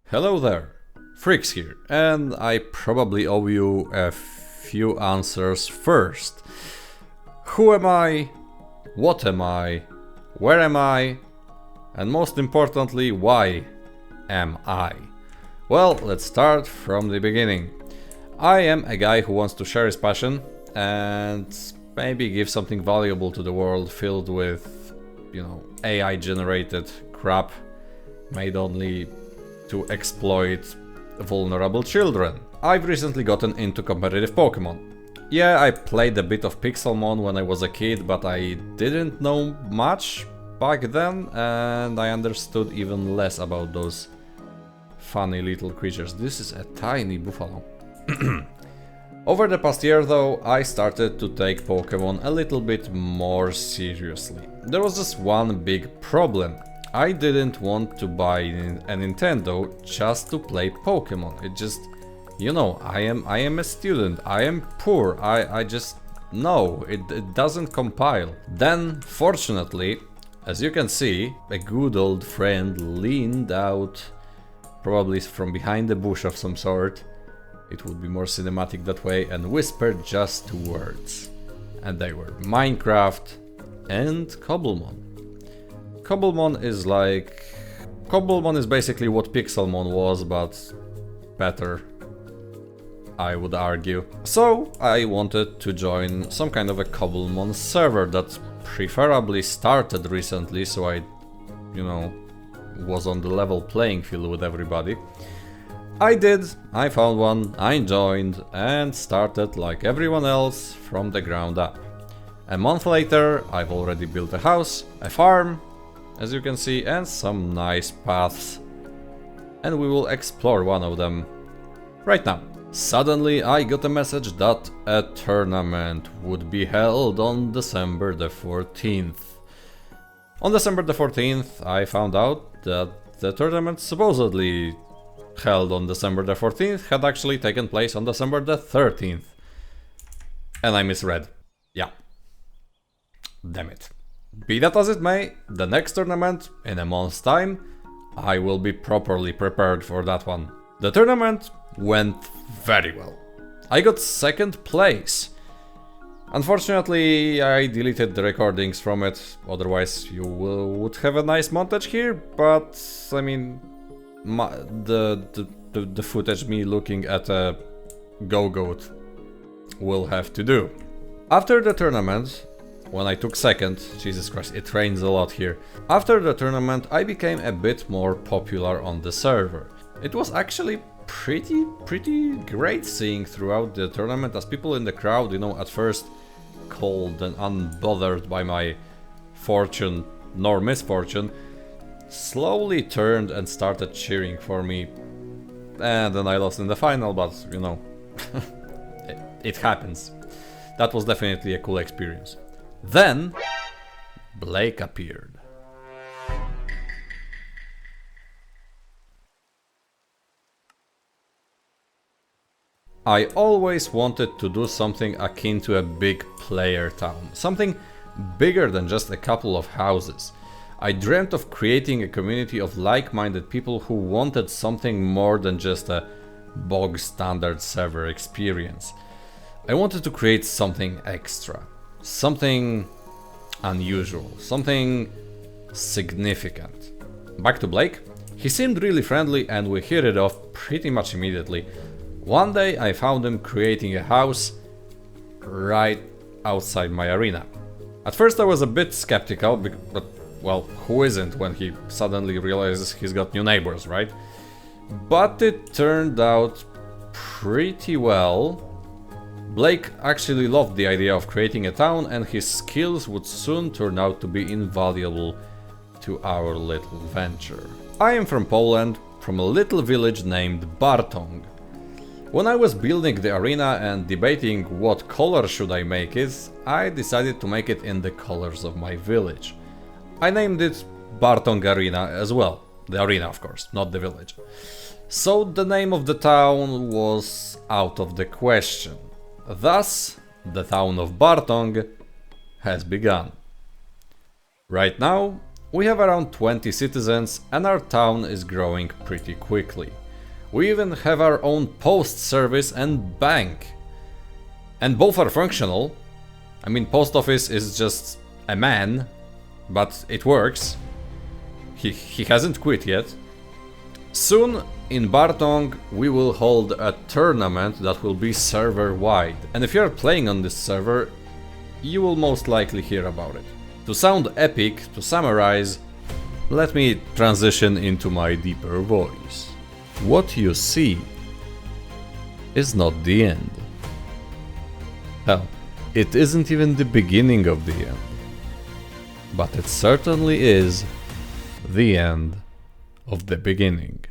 Hello there, FRix here, and I probably owe you a few answers first. Who am I? What am I? Where am I? And most importantly, why am I? Well, let's start from the beginning. I am a guy who wants to share his passion and maybe give something valuable to the world filled with, AI generated crap made only to exploit vulnerable children. I've recently gotten into competitive Pokemon. Yeah, I played a bit of Pixelmon when I was a kid, but I didn't know much back then, and I understood even less about those funny little creatures. This is a tiny buffalo. Over the past year though, I started to take Pokemon a little bit more seriously. There was just one big problem. I didn't want to buy a Nintendo just to play Pokemon. It just, I am a student, I am poor, I just, no, it doesn't compile. Then, fortunately, as you can see, a good old friend leaned out, probably from behind a bush of some sort. It would be more cinematic that way, and whispered just two words. And they were Minecraft and Cobblemon. Cobblemon is basically what Pixelmon was, but better, I would argue. So I wanted to join some kind of a Cobblemon server that preferably started recently, so I, was on the level playing field with everybody. I did, I found one, I joined, and started like everyone else from the ground up. A month later, I've already built a house, a farm, as you can see, and some nice paths. And we will explore one of them right now. Suddenly I got a message that a tournament would be held on December the 14th. On December the 14th, I found out that the tournament supposedly held on December the 14th had actually taken place on December the 13th. And I misread. Yeah. Damn it. Be that as it may, the next tournament, in a month's time, I will be properly prepared for that one. The tournament went very well. I got second place. Unfortunately, I deleted the recordings from it, otherwise you would have a nice montage here, but I mean, the footage me looking at a go-goat will have to do. After the tournament, when I took second, Jesus Christ, it rains a lot here. After the tournament, I became a bit more popular on the server. It was actually pretty great seeing throughout the tournament as people in the crowd, at first cold and unbothered by my fortune nor misfortune, slowly turned and started cheering for me. And then I lost in the final, but it happens. That was definitely a cool experience. Then, Blake appeared. I always wanted to do something akin to a big player town, something bigger than just a couple of houses. I dreamt of creating a community of like-minded people who wanted something more than just a bog-standard server experience. I wanted to create something extra. Something unusual, something significant. Back to Blake. He seemed really friendly and we hit it off pretty much immediately. One day I found him creating a house right outside my arena. At first I was a bit skeptical, but well, who isn't when he suddenly realizes he's got new neighbors, right? But it turned out pretty well. Blake actually loved the idea of creating a town, and his skills would soon turn out to be invaluable to our little venture. I am from Poland, from a little village named Bartąg. When I was building the arena and debating what color should I make it, I decided to make it in the colors of my village. I named it Bartąg Arena as well. The arena, of course, not the village. So the name of the town was out of the question. Thus, the town of Bartąg has begun. Right now, We have around 20 citizens and our town is growing pretty quickly. We even have our own post service and bank. And both are functional. I mean, post office is just a man, but it works. He hasn't quit yet. Soon, in Bartąg, we will hold a tournament that will be server-wide. And if you're playing on this server, you will most likely hear about it. To sound epic, to summarize, let me transition into my deeper voice. What you see is not the end. Hell, it isn't even the beginning of the end. But it certainly is the end of the beginning.